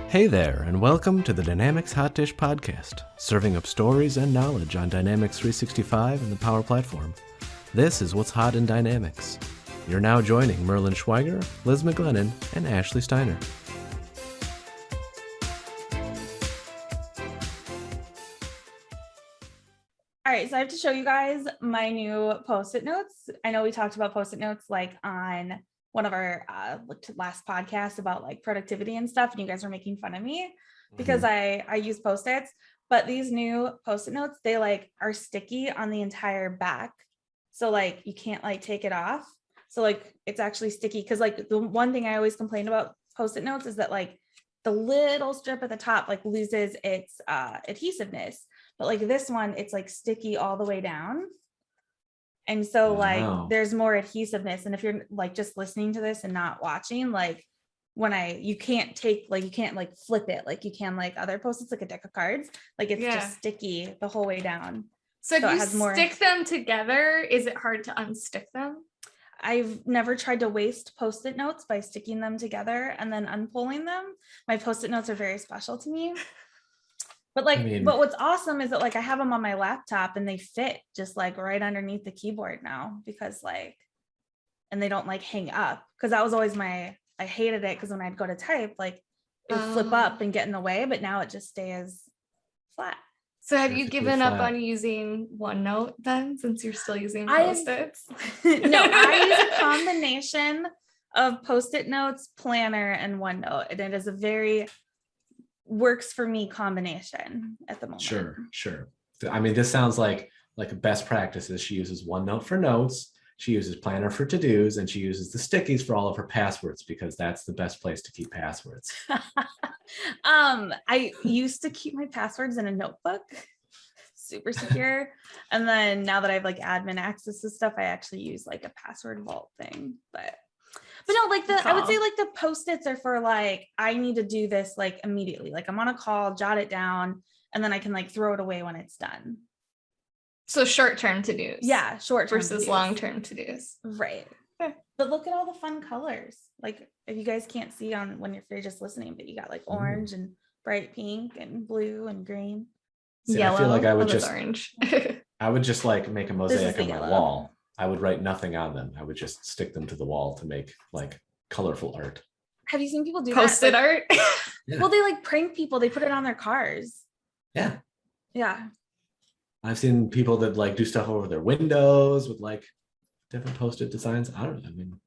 Hey there, and welcome to the Dynamics Hot Dish Podcast, serving up stories and knowledge on Dynamics 365 and the Power Platform. This is What's Hot in Dynamics. You're now joining Merlin Schweiger, Liz McGlennon, and Ashley Steiner. All right, so I have to show you guys my new Postit Notes. I know we talked about Postit Notes like on one of our last podcasts about like productivity and stuff, and you guys were making fun of me because I use Post-its, but these new Postit Notes, they like are sticky on the entire back. So like you can't like take it off. So like it's actually sticky because like the one thing I always complain about Postit Notes is that like the little strip at the top like loses its adhesiveness. But like this one, it's like sticky all the way down. And so like there's more adhesiveness. And if you're like just listening to this and not watching, like you can't flip it like you can like other Post-its, like a deck of cards. Like it's just sticky the whole way down. So if you stick them together, is it hard to unstick them? I've never tried to waste Post-it notes by sticking them together and then unpulling them. My Post-it notes are very special to me. But like, but what's awesome is that like I have them on my laptop and they fit just like right underneath the keyboard now because like, and they don't like hang up because that was always I hated it because when I'd go to type, like it would flip up and get in the way, but now it just stays flat. So have you given up on using OneNote then, since you're still using Post-its? No, I use a combination of Post-it notes, planner, and OneNote, and it is a very works for me combination at the moment. Sure. I mean, this sounds like best practices. She uses OneNote for notes, she uses Planner for to-dos, and she uses the stickies for all of her passwords because that's the best place to keep passwords. I used to keep my passwords in a notebook, super secure. And then now that I have like admin access to stuff, I actually use like a password vault thing, but no, like I would say like the Post-its are for like, I need to do this like immediately. Like I'm on a call, jot it down, and then I can like throw it away when it's done. So short-term to-dos. Yeah, short-term versus to-dos. Long-term to-dos. Right. But look at all the fun colors. Like if you guys can't see on when you're just listening, but you got like orange and bright pink and blue and green. See, yellow. I feel like I would just orange. I would just like make a mosaic on my yellow. wall. I would write nothing on them. I would just stick them to the wall to make like colorful art. Have you seen people do Post-it that? art? Yeah. Well, they like prank people. They put it on their cars. Yeah. I've seen people that like do stuff over their windows with like different Post-it designs. I don't know. I mean,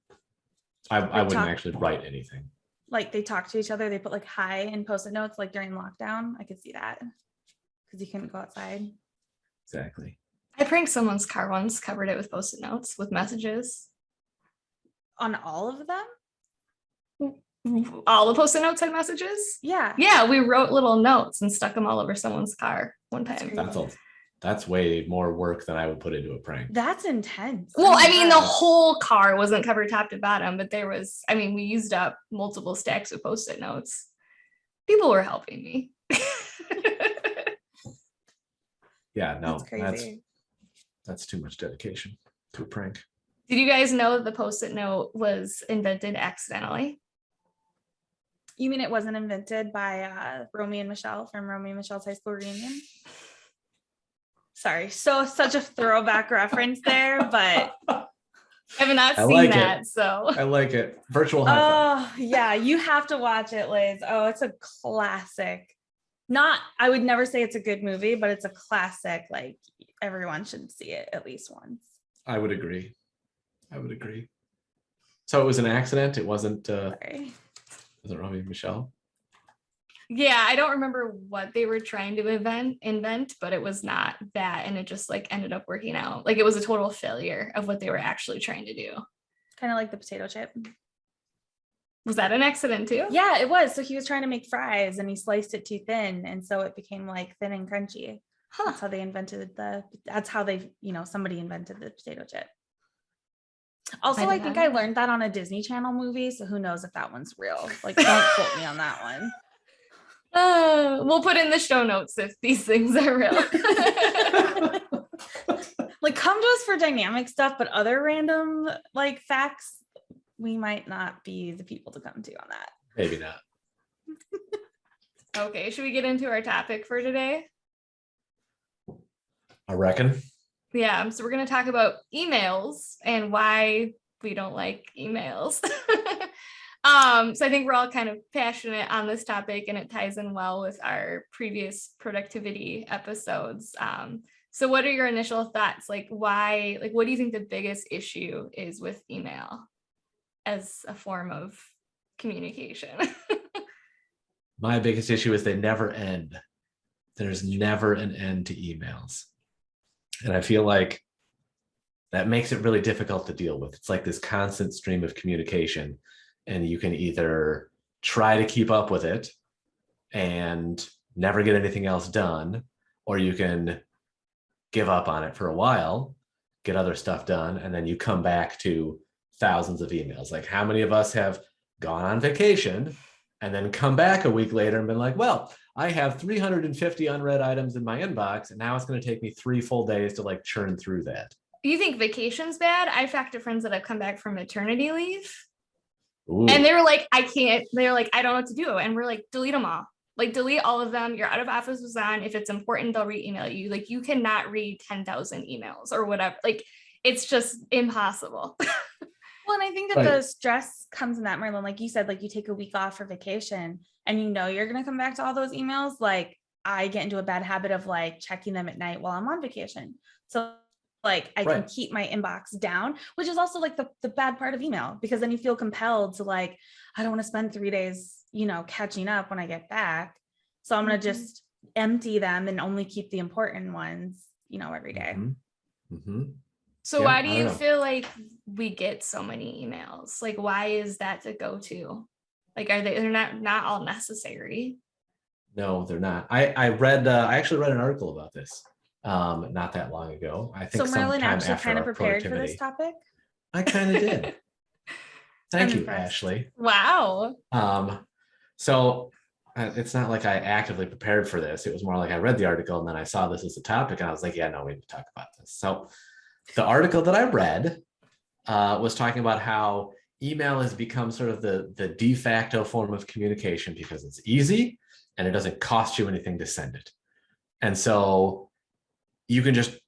I wouldn't actually write anything. Like they talk to each other. They put like hi in Post-it notes like during lockdown. I could see that because you couldn't go outside. Exactly. I pranked someone's car once, covered it with Post-it notes with messages. On all of them? All the Post-it notes had messages? Yeah. Yeah, we wrote little notes and stuck them all over someone's car one time. That's way more work than I would put into a prank. That's intense. Well, I mean, the whole car wasn't covered top to bottom, but we used up multiple stacks of Post-it notes. People were helping me. Yeah, no, that's crazy. That's too much dedication to a prank. Did you guys know that the Post-it note was invented accidentally? You mean it wasn't invented by Romy and Michelle from Romy and Michelle's high school reunion? Sorry, such a throwback reference there, but I have not seen that, so I like it. Virtual high five. Oh yeah, you have to watch it, Liz. Oh, it's a classic. I would never say it's a good movie, but it's a classic. Like everyone should see it at least once. I would agree. So it was an accident. It wasn't. Sorry. Was it Romy and Michelle? Yeah, I don't remember what they were trying to invent, but it was not that, and it just like ended up working out. Like it was a total failure of what they were actually trying to do. Kind of like the potato chip. Was that an accident too? Yeah, it was. So he was trying to make fries and he sliced it too thin, and so it became like thin and crunchy. That's how they invented somebody invented the potato chip. Also, I think I learned that on a Disney Channel movie, so who knows if that one's real. Like, don't quote me on that one. We'll put in the show notes if these things are real. Like, come to us for dynamic stuff, but other random like facts, we might not be the people to come to on that. Maybe not. Okay, should we get into our topic for today? I reckon. Yeah, so we're going to talk about emails and why we don't like emails. So I think we're all kind of passionate on this topic, and it ties in well with our previous productivity episodes. So what are your initial thoughts? Like what do you think the biggest issue is with email as a form of communication? My biggest issue is they never end. There's never an end to emails. And I feel like that makes it really difficult to deal with. It's like this constant stream of communication, and you can either try to keep up with it and never get anything else done, or you can give up on it for a while, get other stuff done, and then you come back to thousands of emails. Like, how many of us have gone on vacation and then come back a week later and been like, well, I have 350 unread items in my inbox, and now it's going to take me 3 full days to like churn through that. You think vacation's bad? I've talked to friends that have come back from maternity leave. Ooh. And they were like, I can't. They're like, I don't know what to do. And we're like, delete them all. Like, delete all of them. Your out of office was on. If it's important, they'll re-email you. Like, you cannot read 10,000 emails or whatever. Like, it's just impossible. Well, and I think that the stress comes in that, Marlon, like you said, like you take a week off for vacation and you know you're going to come back to all those emails. Like, I get into a bad habit of like checking them at night while I'm on vacation. So like I can keep my inbox down, which is also like the bad part of email, because then you feel compelled to like, I don't want to spend 3 days, catching up when I get back. So I'm going to just empty them and only keep the important ones, every day. So why do you feel like we get so many emails? Like, why is that the go-to? Like, they're not all necessary? No, they're not. I actually read an article about this not that long ago. I think so Marlon actually after kind of prepared for this topic. I kind of did. Thank you, Ashley. Wow. So it's not like I actively prepared for this. It was more like I read the article and then I saw this as a topic and I was like, yeah, no, we need to talk about this. So the article that I read was talking about how email has become sort of the de facto form of communication because it's easy and it doesn't cost you anything to send it. And so you can just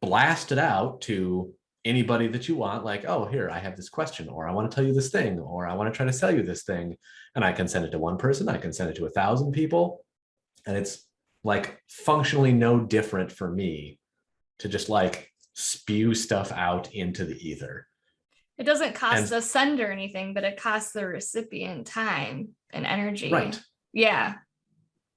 blast it out to anybody that you want, like, oh, here, I have this question, or I want to tell you this thing, or I want to try to sell you this thing. And I can send it to one person, I can send it to 1,000 people. And it's like functionally no different for me to just like spew stuff out into the ether. It doesn't cost the sender anything, but it costs the recipient time and energy. Right. Yeah.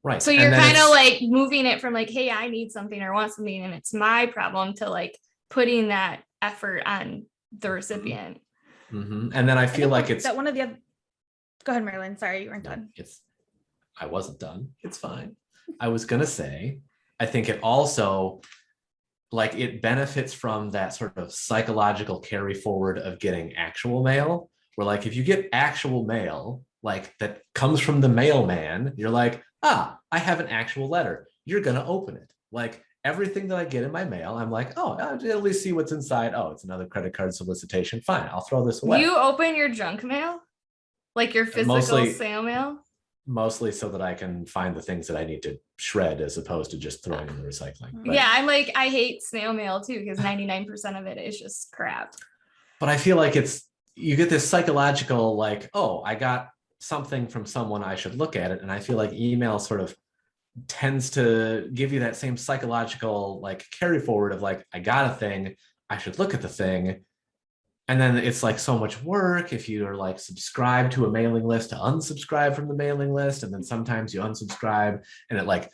Right. So you're kind of like moving it from like, hey, I need something or want something and it's my problem, to like putting that effort on the recipient. And then I feel like it's that one of the other. Go ahead, Marilyn. Sorry, you weren't done. I wasn't done. It's fine. I was going to say, I think it also, like, it benefits from that sort of psychological carry forward of getting actual mail, where like, if you get actual mail, like that comes from the mailman, you're like, I have an actual letter. You're going to open it. Like everything that I get in my mail, I'm like, oh, I'll at least see what's inside. Oh, it's another credit card solicitation. Fine. I'll throw this away. You open your junk mail? Like your physical snail mail? Mostly so that I can find the things that I need to shred as opposed to just throwing in the recycling. But, yeah, I hate snail mail too, because 99% of it is just crap. But I feel like you get this psychological like, oh, I got something from someone, I should look at it. And I feel like email sort of tends to give you that same psychological like carry forward of like, I got a thing, I should look at the thing. And then it's like so much work if you are like subscribed to a mailing list to unsubscribe from the mailing list. And then sometimes you unsubscribe and it like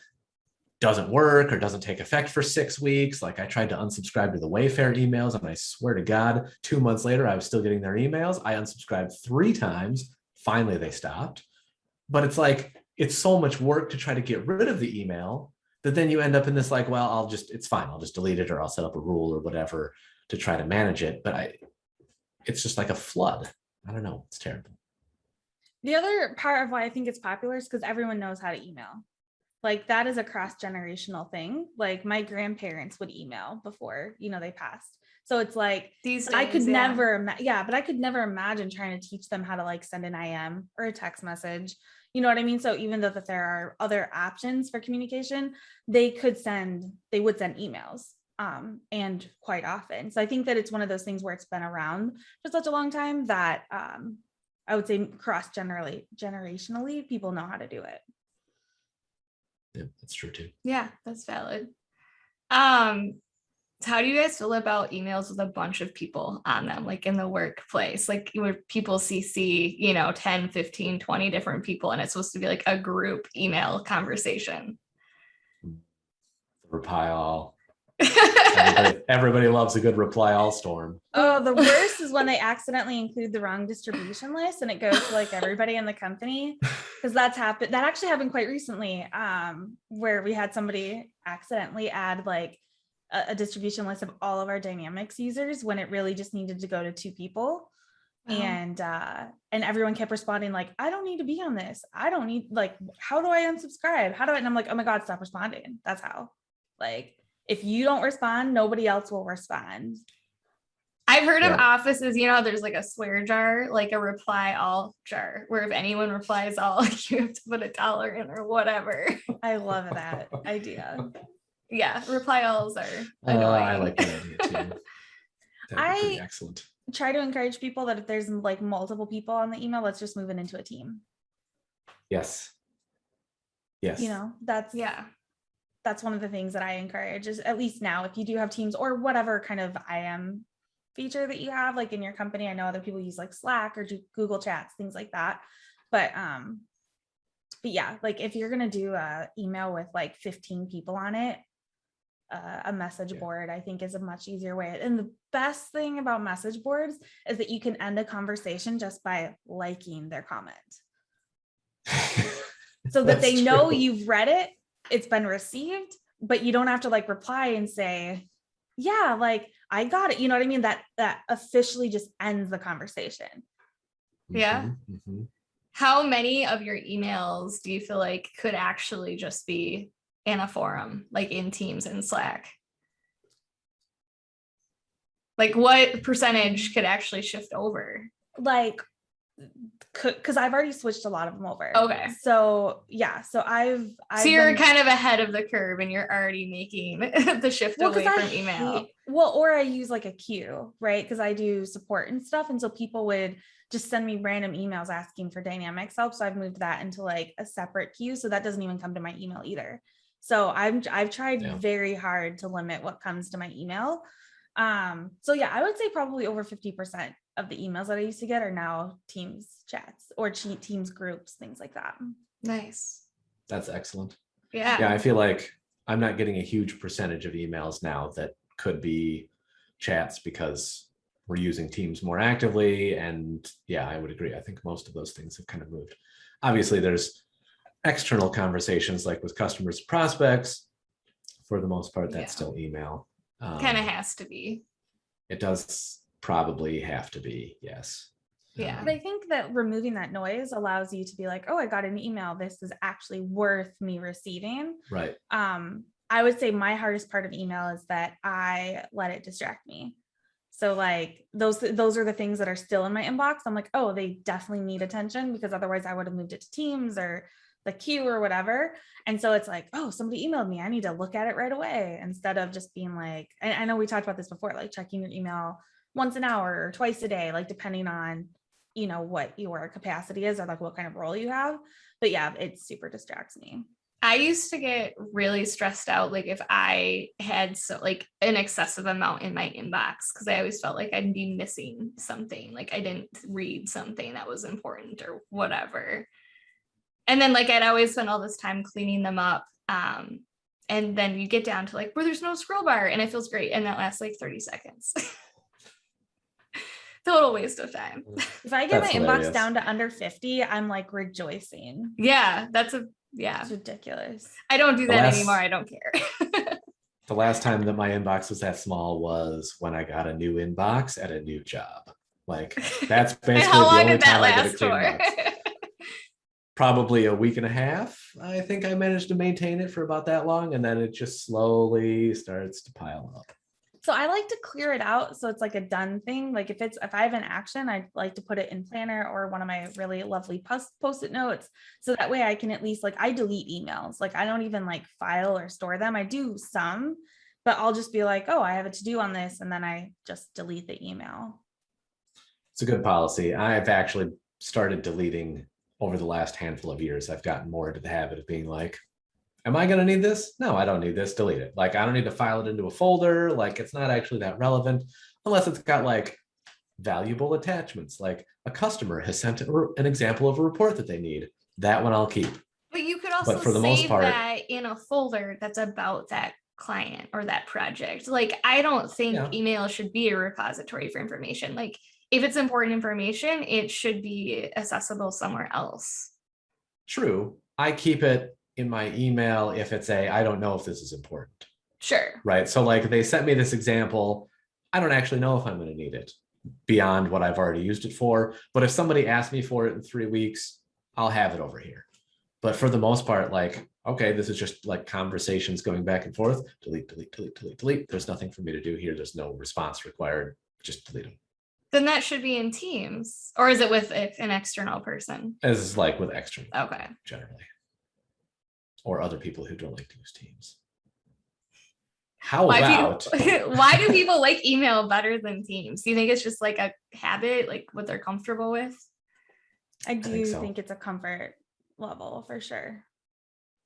doesn't work or doesn't take effect for 6 weeks. Like I tried to unsubscribe to the Wayfair emails and I swear to God, 2 months later, I was still getting their emails. I unsubscribed 3 times. Finally, they stopped. But it's like, it's so much work to try to get rid of the email that then you end up in this like, well, it's fine. I'll just delete it or I'll set up a rule or whatever to try to manage it. But it's just like a flood. I don't know. It's terrible. The other part of why I think it's popular is because everyone knows how to email. Like that is a cross-generational thing. Like my grandparents would email before, they passed. So it's like, These but I days, could yeah. never, but I could never imagine trying to teach them how to like send an IM or a text message. You know what I mean? So even though that there are other options for communication, they would send emails, and quite often. So I think that it's one of those things where it's been around for such a long time that I would say generationally, people know how to do it. Yeah, that's true too. Yeah, that's valid. How do you guys feel about emails with a bunch of people on them, like in the workplace, like where people CC, 10, 15, 20 different people, and it's supposed to be like a group email conversation? Reply all. Everybody loves a good reply all storm. Oh, the worst is when they accidentally include the wrong distribution list and it goes to like everybody in the company, because that actually happened quite recently, where we had somebody accidentally add like a distribution list of all of our Dynamics users when it really just needed to go to 2 people. Wow. And everyone kept responding like, I don't need to be on this. I don't need, like, how do I unsubscribe? And I'm like, oh my God, stop responding. That's how, like, if you don't respond, nobody else will respond. I've heard of offices, there's like a swear jar, like a reply all jar, where if anyone replies all, you have to put $1 in or whatever. I love that idea. Yeah, reply alls are annoying. I like that idea too. That'd be pretty excellent. Try to encourage people that if there's like multiple people on the email, let's just move it into a team. Yes. That's one of the things that I encourage, is at least now, if you do have teams or whatever kind of IM feature that you have, like in your company. I know other people use like Slack or Google Chats, things like that. But yeah, like if you're going to do a email with like 15 people on it, a message board, I think, is a much easier way. And the best thing about message boards is that you can end a conversation just by liking their comment. So that they know you've read it, it's been received, but you don't have to like reply and say, yeah, like I got it. You know what I mean? That officially just ends the conversation. Yeah. Mm-hmm. How many of your emails do you feel like could actually just be in a forum, like in Teams and Slack? Like what percentage could actually shift over? Like, because I've already switched a lot of them over. Okay. So yeah, so I've so you're kind of ahead of the curve and you're already making the shift away from email. Or I use like a queue, right? Because I do support and stuff. And so people would just send me random emails asking for Dynamics help. So I've moved that into like a separate queue. So that doesn't even come to my email either. So I've tried very hard to limit what comes to my email. So yeah, I would say probably over 50% of the emails that I used to get are now Teams chats or Teams groups, things like that. Nice. That's excellent. Yeah. Yeah, I feel like I'm not getting a huge percentage of emails now that could be chats because we're using Teams more actively. And yeah, I would agree. I think most of those things have kind of moved. Obviously, there's external conversations like with customers, prospects. For the most part, that's still email. Kind of has to be. It does probably have to be, yes. Yeah. But I think that removing that noise allows you to be like, oh, I got an email. This is actually worth me receiving. Right. I would say my hardest part of email is that I let it distract me. So like those are the things that are still in my inbox. I'm like, oh, they definitely need attention, because otherwise I would have moved it to Teams or the queue or whatever. And so it's like, oh, somebody emailed me, I need to look at it right away, instead of just being like, and I know we talked about this before, like checking your email once an hour or twice a day, like depending on, what your capacity is or like what kind of role you have. But yeah, it super distracts me. I used to get really stressed out, like if I had an excessive amount in my inbox, because I always felt like I'd be missing something, like I didn't read something that was important or whatever. And then like I'd always spend all this time cleaning them up. And then you get down to like where there's no scroll bar and it feels great. And that lasts like 30 seconds. Total waste of time. If I get my inbox down to under 50, I'm like rejoicing. Yeah, it's ridiculous. I don't do that anymore. I don't care. The last time that my inbox was that small was when I got a new inbox at a new job. Like that's basically how long the only did that time I last get a clean for? box. Probably a week and a half. I think I managed to maintain it for about that long, and then it just slowly starts to pile up. So I like to clear it out so it's like a done thing. Like if I have an action, I'd like to put it in Planner or one of my really lovely Post-it notes. So that way I can at least, like, I delete emails. Like I don't even like file or store them. I do some, but I'll just be like, oh, I have a to-do on this. And then I just delete the email. It's a good policy. I've actually started deleting over the last handful of years. I've gotten more into the habit of being like, am I going to need this? No, I don't need this. Delete it. Like, I don't need to file it into a folder. Like, it's not actually that relevant unless it's got like valuable attachments. Like a customer has sent an example of a report that they need. That one I'll keep. But you could also for the most save part, that in a folder that's about that client or that project. Like, I don't think email should be a repository for information. Like, if it's important information, it should be accessible somewhere else. True. I keep it in my email if it's I don't know if this is important. Sure. Right. So like they sent me this example. I don't actually know if I'm going to need it beyond what I've already used it for. But if somebody asks me for it in 3 weeks, I'll have it over here. But for the most part, like, okay, this is just like conversations going back and forth. Delete, delete, delete, delete, delete. There's nothing for me to do here. There's no response required. Just delete them. Then that should be in Teams, or is it with an external person? As like with external. Okay. Generally. Or other people who don't like to use Teams. Why do people like email better than Teams? Do you think it's just like a habit, like what they're comfortable with? I do think it's a comfort level for sure.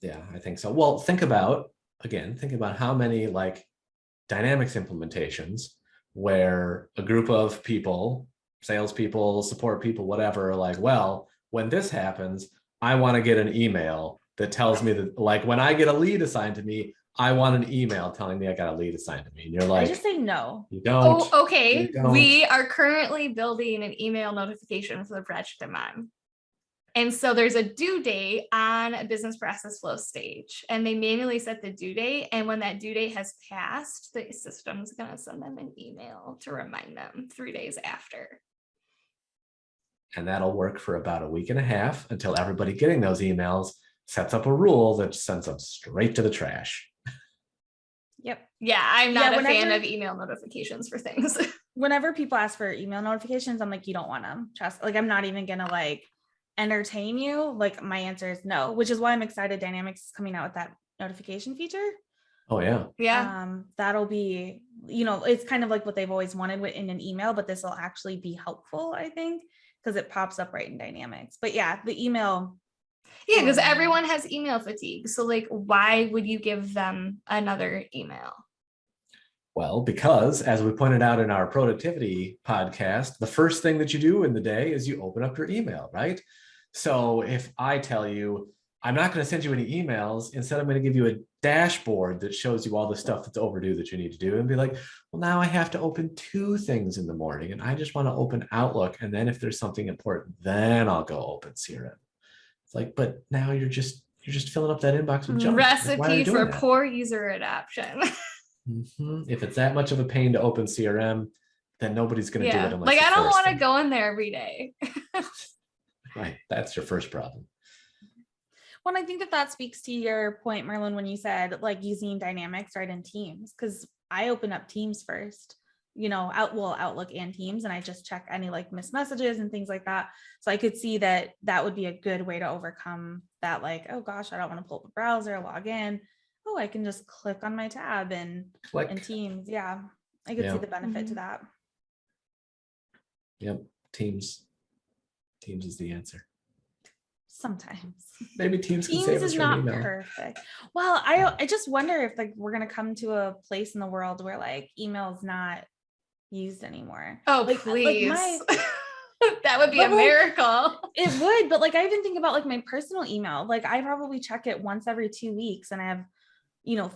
Yeah, I think so. Well, think about how many like Dynamics implementations where a group of people, salespeople, support people, whatever, are like, well, when this happens, I want to get an email that tells me that, like, when I get a lead assigned to me, I want an email telling me I got a lead assigned to me. And you're like, I just say no. You don't. Oh, okay. We are currently building an email notification for the project I'm on. And so there's a due date on a business process flow stage, and they manually set the due date. And when that due date has passed, the system's going to send them an email to remind them 3 days after. And that'll work for about a week and a half until everybody getting those emails sets up a rule that sends them straight to the trash. Yep. Yeah, I'm not a fan of email notifications for things. Whenever people ask for email notifications, I'm like, you don't want them. Trust. Like, I'm not even going to like entertain you. Like, my answer is no, which is why I'm excited Dynamics is coming out with that notification feature. Oh yeah. That'll be, it's kind of like what they've always wanted in an email, but this will actually be helpful, I think, because it pops up right in Dynamics. But yeah, the email. Yeah, because everyone has email fatigue. So like, why would you give them another email? Well, because as we pointed out in our productivity podcast, the first thing that you do in the day is you open up your email, right? So if I tell you, I'm not going to send you any emails, instead I'm going to give you a dashboard that shows you all the stuff that's overdue that you need to do, and be like, well, now I have to open 2 things in the morning, and I just want to open Outlook. And then if there's something important, then I'll go open CRM. It's like, but now you're just filling up that inbox with junk. Recipe for poor user adoption. If it's that much of a pain to open CRM, then nobody's going to do it. Like, I don't want to go in there every day. Right. That's your first problem. Well, I think that speaks to your point, Merlin, when you said like using Dynamics right in Teams, because I open up Teams first, Outlook and Teams, and I just check any like missed messages and things like that. So I could see that would be a good way to overcome that, like, oh gosh, I don't want to pull up a browser, log in. Oh, I can just click on my tab and Teams. Yeah, I could see the benefit to that. Yep, Teams is the answer. Sometimes maybe Teams can save us from email. Perfect. Well, I just wonder if like we're gonna come to a place in the world where like email is not used anymore. Oh, like, please. That would be a miracle. It would, but like I even think about like my personal email. Like I probably check it once every 2 weeks, and I have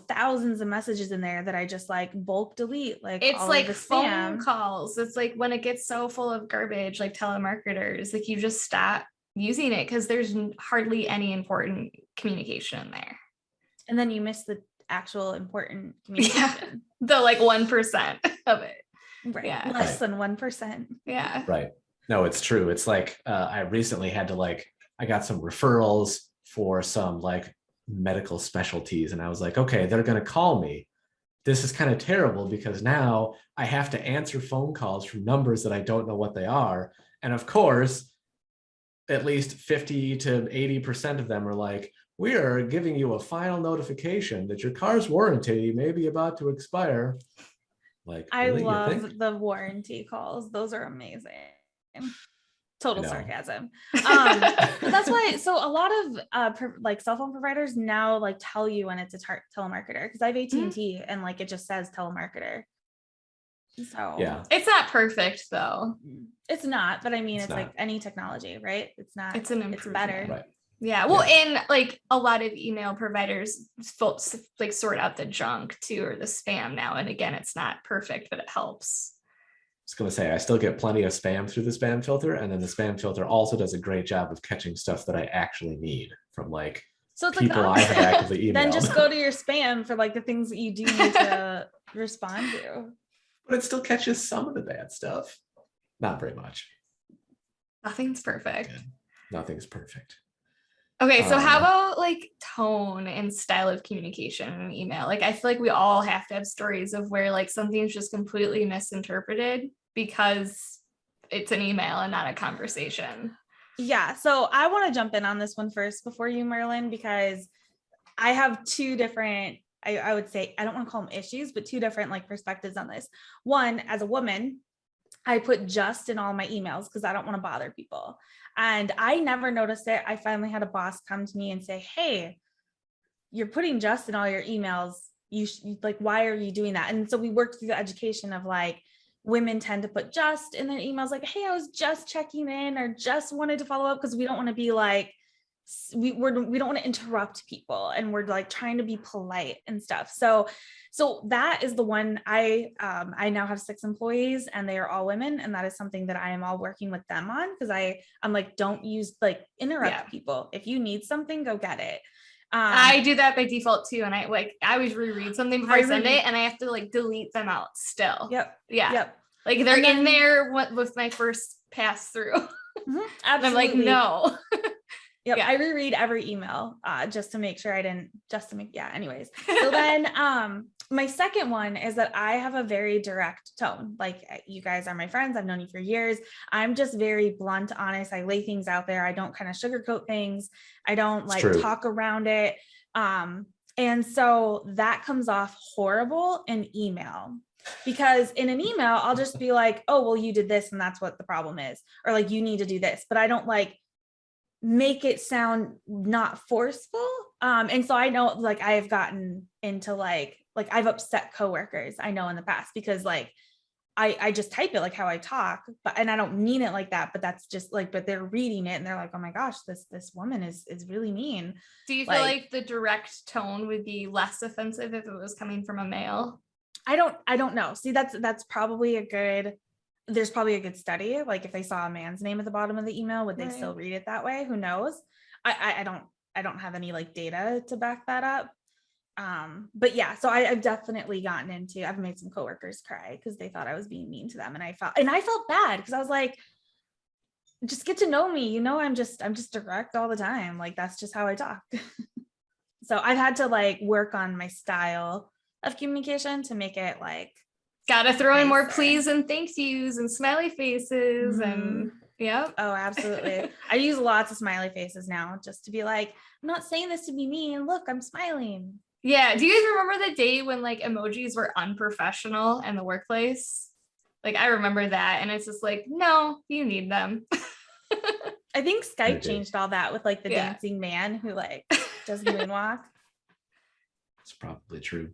thousands of messages in there that I just like bulk delete. Like, it's all like of the phone spam calls. It's like when it gets so full of garbage, like telemarketers, like you just stop using it because there's hardly any important communication in there. And then you miss the actual important communication. The like 1% of it. Right. Yeah. Less than 1%. Yeah. Right. No, it's true. It's like I recently had to I got some referrals for some like medical specialties, and I was like, okay, they're going to call me this is kind of terrible because now I have to answer phone calls from numbers that I don't know what they are. And of course, at least 50 to 80% of them are like, we are giving you a final notification that your car's warranty may be about to expire. Like, I really? You think? love the warranty calls. Those are amazing. Total know. sarcasm. But that's why, so a lot of like cell phone providers now like tell you when it's a telemarketer, because I have AT&T and like it just says telemarketer. So Yeah. It's not perfect though. it's not, but I mean, it's not. like any technology, right? It's not, It's an it's improvement. better. Right. Yeah. Well, and like a lot of email providers like sort out the junk too, or the spam now. And again, it's not perfect, but it helps. I was going to say, I still get plenty of spam through the spam filter. And then the spam filter also does a great job of catching stuff that I actually need from like So it's people like I have actively emailed. then just go to your spam for like the things that you do need to respond to. But it still catches some of the bad stuff. Not very much. Nothing's perfect. Yeah. Nothing's perfect. Okay, so how about like tone and style of communication in email? Like I feel like we all have to have stories of where like something's just completely misinterpreted because it's an email and not a conversation. Yeah, so I want to jump in on this one first before you, Merlin, because I have two different, I would say, I don't want to call them issues, but two different like perspectives on this. One, as a woman, I put just in all my emails because I don't want to bother people. And I never noticed it. I finally had a boss come to me and say, hey, you're putting just in all your emails. Like, why are you doing that? And so we worked through the education of like, women tend to put just in their emails, like, hey, I was just checking in or just wanted to follow up, because we don't want to be like, we don't want to interrupt people, and we're like trying to be polite and stuff. So that is the one. I now have 6 employees and they are all women, and that is something that I am all working with them on, because I'm like, don't use like interrupt people. If you need something, go get it. I do that by default too, and I always reread something before I send it, and I have to like delete them out still. Yep. Like they're in there with my first pass through. Mm-hmm, and I'm like, no. Yep. Yeah. I reread every email just to make sure anyways. So then my second one is that I have a very direct tone. Like, you guys are my friends. I've known you for years. I'm just very blunt, honest. I lay things out there. I don't kind of sugarcoat things. I don't talk around it. And so that comes off horrible in email, because in an email, I'll just be like, oh, well, you did this and that's what the problem is. Or like, you need to do this, but I don't like make it sound not forceful. And so I know like I've gotten into like I've upset coworkers, I know, in the past, because like I just type it like how I talk, and I don't mean it like that, but that's just like, but they're reading it and they're like, oh my gosh, this woman is really mean. Do you feel like the direct tone would be less offensive if it was coming from a male? I don't know. See, that's probably there's probably a good study. Like if they saw a man's name at the bottom of the email, would they still read it that way? Who knows? I don't have any like data to back that up. But yeah, so I've definitely I've made some coworkers cry because they thought I was being mean to them. And I felt bad because I was like, just get to know me. I'm just direct all the time. Like, that's just how I talk. So I've had to like work on my style of communication to make it like, gotta throw in more please and thank yous and smiley faces. And oh, absolutely. I use lots of smiley faces now just to be like, I'm not saying this to be mean. Look, I'm smiling. Yeah. Do you guys remember the day when like emojis were unprofessional in the workplace? Like, I remember that, and it's just like, no, you need them. I think Skype changed all that with like the dancing man who like does the moonwalk. It's probably true.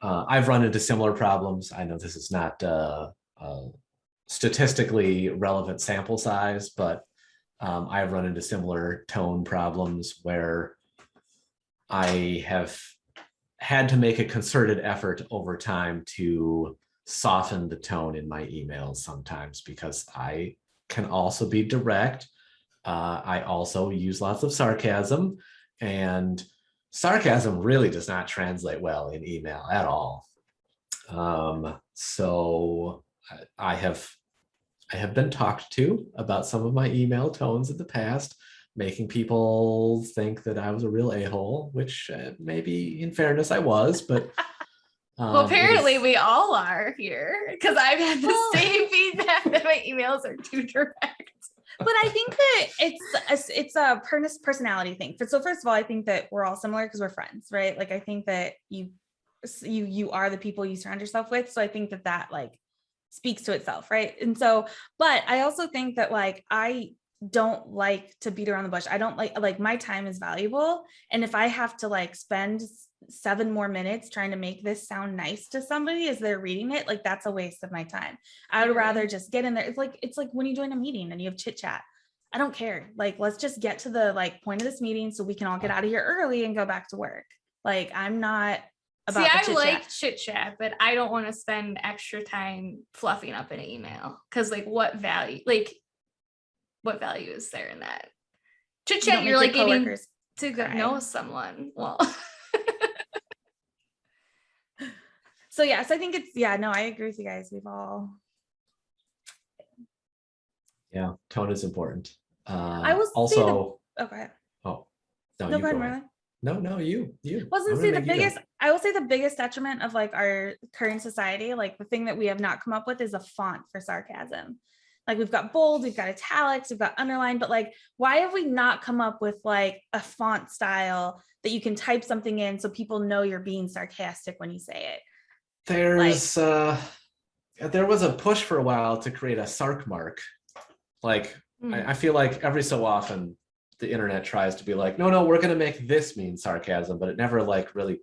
I've run into similar problems. I know this is not statistically relevant sample size, but I've run into similar tone problems where I have had to make a concerted effort over time to soften the tone in my emails sometimes, because I can also be direct. I also use lots of sarcasm, and sarcasm really does not translate well in email at all. So I have been talked to about some of my email tones in the past, making people think that I was a real a-hole, which maybe in fairness I was, but Well, apparently we all are here because I've had the same feedback that my emails are too direct. But I think that it's a personality thing. So first of all, I think that we're all similar because we're friends, right? Like I think that you are the people you surround yourself with. So I think that like speaks to itself, right? And so, but I also think that like I don't like to beat around the bush. I don't like my time is valuable. And if I have to like spend 7 more minutes trying to make this sound nice to somebody as they're reading it, like that's a waste of my time. I would rather just get in there. It's like when you join a meeting and you have chit chat. I don't care. Like, let's just get to the like point of this meeting so we can all get out of here early and go back to work. Like, I'm not about I like chit chat, but I don't want to spend extra time fluffing up an email because like what value is there in that? Chit chat, you're like getting to go know someone. Well, so yes, I think I agree with you guys. We've all. Yeah, tone is important. I will also. Okay. Oh, no, go ahead, Marlon. No, you. I will say the biggest detriment of like our current society, like the thing that we have not come up with is a font for sarcasm. Like we've got bold, we've got italics, we've got underline, but like, why have we not come up with like a font style that you can type something in so people know you're being sarcastic when you say it? There was a push for a while to create a sarc mark. Like, I feel like every so often the internet tries to be like, no, we're going to make this mean sarcasm, but it never like really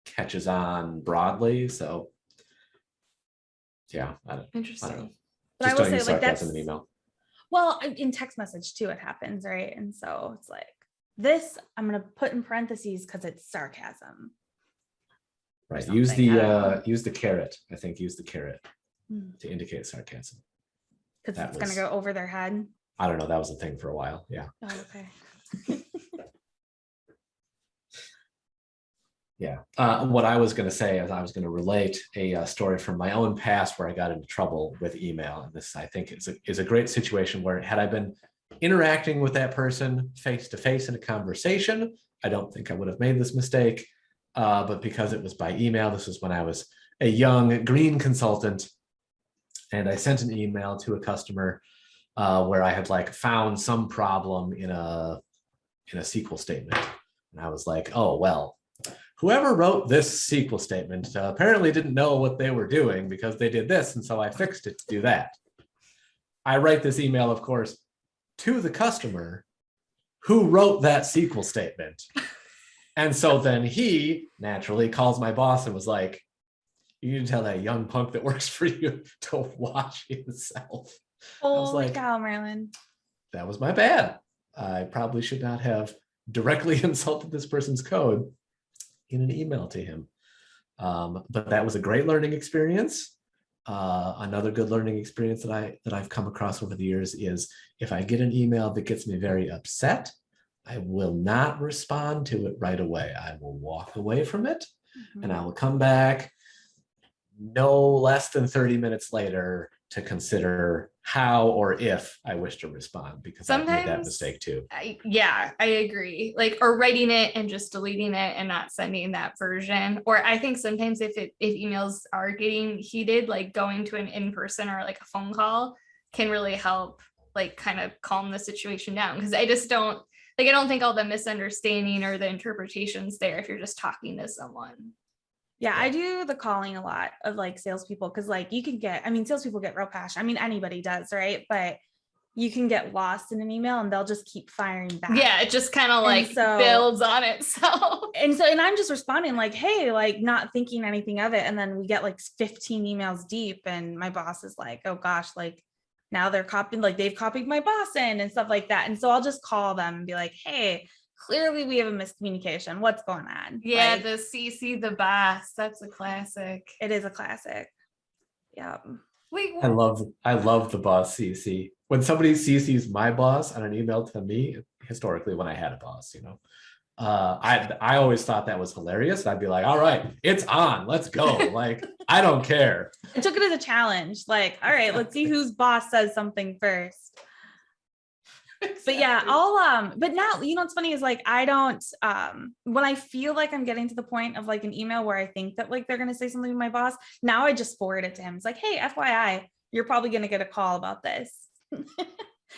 catches on broadly. So yeah, Interesting. I don't know. But just I will don't say use like sarcasm that's in email. Well, in text message too, it happens, right? And so it's like this, I'm going to put in parentheses because it's sarcasm. Right. Use the caret. I think use the caret to indicate sarcasm. Because it's going to go over their head. I don't know. That was a thing for a while. Yeah. Oh, okay. Yeah. What I was going to say is I was going to relate a story from my own past where I got into trouble with email. And this, I think, is a great situation where had I been interacting with that person face to face in a conversation, I don't think I would have made this mistake. But because it was by email, this was when I was a young green consultant, and I sent an email to a customer where I had like found some problem in a SQL statement. And I was like, oh, well, whoever wrote this SQL statement apparently didn't know what they were doing because they did this. And so I fixed it to do that. I write this email, of course, to the customer who wrote that SQL statement. And so then he naturally calls my boss and was like, you need to tell that young punk that works for you to watch himself. Holy cow, Marilyn. That was my bad. I probably should not have directly insulted this person's code in an email to him. But that was a great learning experience. Another good learning experience that I've come across over the years is if I get an email that gets me very upset, I will not respond to it right away. I will walk away from it and I will come back no less than 30 minutes later to consider how or if I wish to respond, because sometimes I've made that mistake too. I agree. Like, or writing it and just deleting it and not sending that version. Or I think sometimes if emails are getting heated, like going to an in-person or like a phone call can really help, like kind of calm the situation down. Because I just don't think all the misunderstanding or the interpretations there if you're just talking to someone. Yeah, I do the calling a lot of like salespeople because like you can get, salespeople get real passionate. Anybody does, right? But you can get lost in an email and they'll just keep firing back. Yeah, it just kind of like builds on itself. And I'm just responding like, hey, like not thinking anything of it. And then we get like 15 emails deep and my boss is like, oh gosh, like now they're copying, like they've copied my boss in and stuff like that. And so I'll just call them and be like, hey, clearly we have a miscommunication. What's going on? Yeah, like, the CC the boss. That's a classic. It is a classic. Yeah. Wait, I love the boss CC. When somebody CCs my boss on an email to me, historically when I had a boss, I always thought that was hilarious. I'd be like, all right, it's on. Let's go. Like, I don't care. I took it as a challenge. Like, all right, let's see whose boss says something first. But yeah, I'll but now, you know what's funny is like I don't when I feel like I'm getting to the point of like an email where I think that like they're gonna say something to my boss, now I just forward it to him. It's like, hey, FYI, you're probably gonna get a call about this.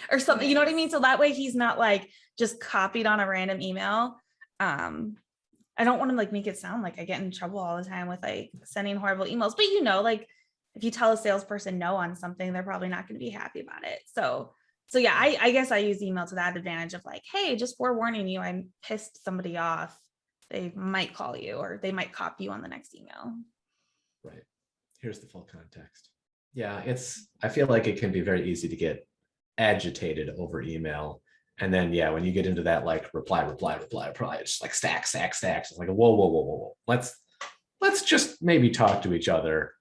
Or something, you know what I mean? So that way he's not like just copied on a random email. I don't want to like make it sound like I get in trouble all the time with like sending horrible emails, but you know, like if you tell a salesperson no on something, they're probably not going to be happy about it. So yeah, I guess I use email to that advantage of like, hey, just forewarning you, I pissed somebody off. They might call you or they might copy you on the next email. Right. Here's the full context. Yeah, I feel like it can be very easy to get agitated over email. And then, yeah, when you get into that, like reply, it's just like stack. It's like, whoa. Let's just maybe talk to each other,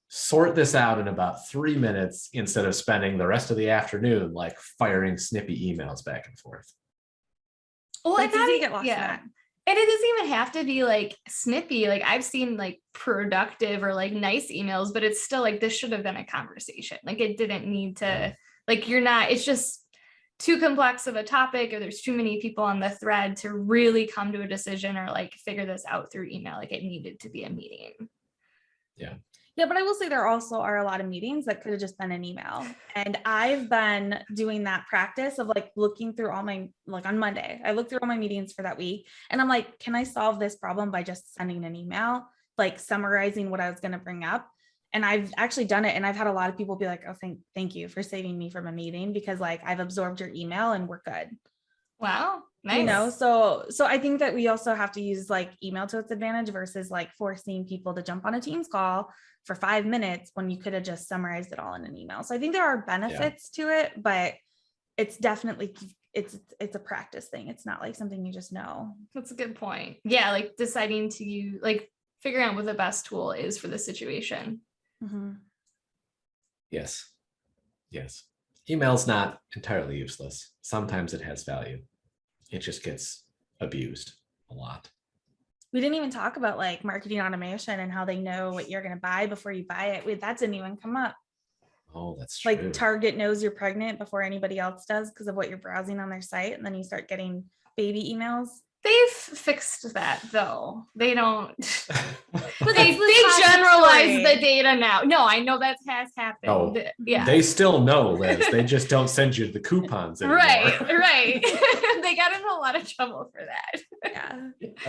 sort this out in about 3 minutes instead of spending the rest of the afternoon, like firing snippy emails back and forth. Well, It's easy to get lost in that. And it doesn't even have to be like snippy. Like I've seen like productive or like nice emails, but it's still like, this should have been a conversation. Like it didn't need to, like, it's just too complex of a topic, or there's too many people on the thread to really come to a decision or like figure this out through email. Like it needed to be a meeting. Yeah. Yeah, but I will say there also are a lot of meetings that could have just been an email. And I've been doing that practice of like looking through all my, like on Monday, I looked through all my meetings for that week and I'm like, can I solve this problem by just sending an email, like summarizing what I was going to bring up? And I've actually done it. And I've had a lot of people be like, oh, thank you for saving me from a meeting, because like I've absorbed your email and we're good. Wow. Nice. You know, so I think that we also have to use like email to its advantage versus like forcing people to jump on a Teams call for 5 minutes when you could have just summarized it all in an email. So I think there are benefits to it, but it's definitely, it's a practice thing. It's not like something you just know. That's a good point. Yeah. Like deciding to like figuring out what the best tool is for the situation. Mm-hmm. Yes. Email's not entirely useless. Sometimes it has value. It just gets abused a lot. We didn't even talk about like marketing automation and how they know what you're going to buy before you buy it. That didn't even come up. Oh, that's true. Like Target knows you're pregnant before anybody else does because of what you're browsing on their site. And then you start getting baby emails. They've fixed that though. They don't. But they generalize the data now. No, I know that has happened. Oh, yeah. They still know, Liz. They just don't send you the coupons anymore. Right. They got in a lot of trouble for that.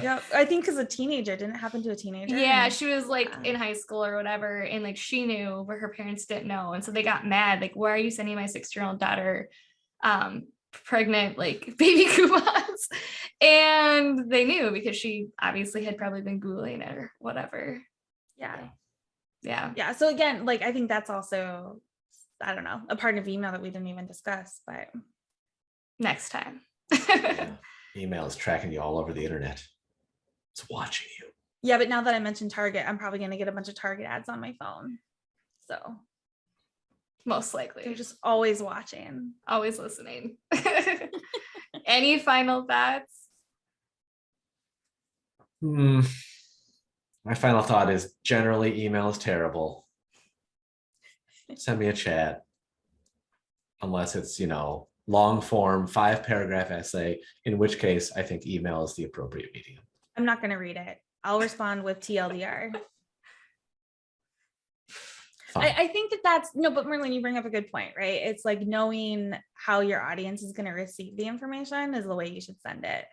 Yeah. I think because a teenager, didn't it happen to a teenager? Yeah, she was like in high school or whatever, and like she knew, but her parents didn't know, and so they got mad. Like, why are you sending my 6-year-old daughter pregnant like baby coupons? And they knew because she obviously had probably been Googling it or whatever. Yeah. So again, like I think that's also, I don't know, a part of email that we didn't even discuss, but next time. Email is tracking you all over the internet. It's watching you. Yeah, but now that I mentioned Target, I'm probably going to get a bunch of Target ads on my phone. So most likely. They're just always watching. Always listening. Any final thoughts? My final thought is generally email is terrible. Send me a chat. Unless it's, long form, 5-paragraph essay, in which case I think email is the appropriate medium. I'm not going to read it. I'll respond with TLDR. I think that's no, but Merlin, you bring up a good point, right? It's like knowing how your audience is going to receive the information is the way you should send it.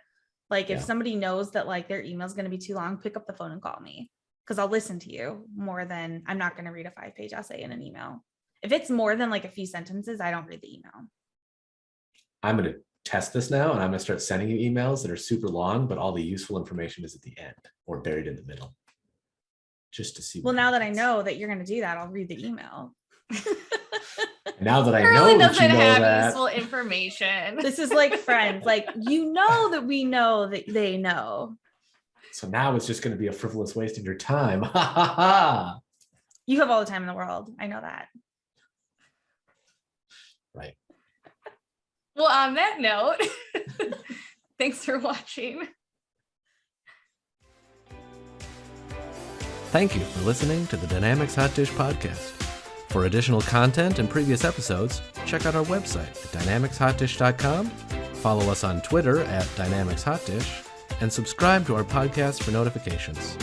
Like if somebody knows that like their email is going to be too long, pick up the phone and call me because I'll listen to you more than I'm not going to read a 5-page essay in an email. If it's more than like a few sentences, I don't read the email. I'm going to test this now and I'm going to start sending you emails that are super long, but all the useful information is at the end or buried in the middle. Just to see. Well, now that I know that you're going to do that, I'll read the email. Now that I know that you know that useful information. This is like Friends. Like, that we know that they know. So now it's just going to be a frivolous waste of your time. Ha ha ha. You have all the time in the world. I know that. Right. Well, on that note, thanks for watching. Thank you for listening to the Dynamics Hot Dish Podcast. For additional content and previous episodes, check out our website at dynamicshotdish.com, follow us on Twitter at dynamicshotdish, and subscribe to our podcast for notifications.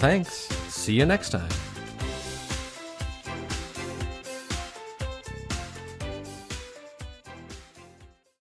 Thanks. See you next time.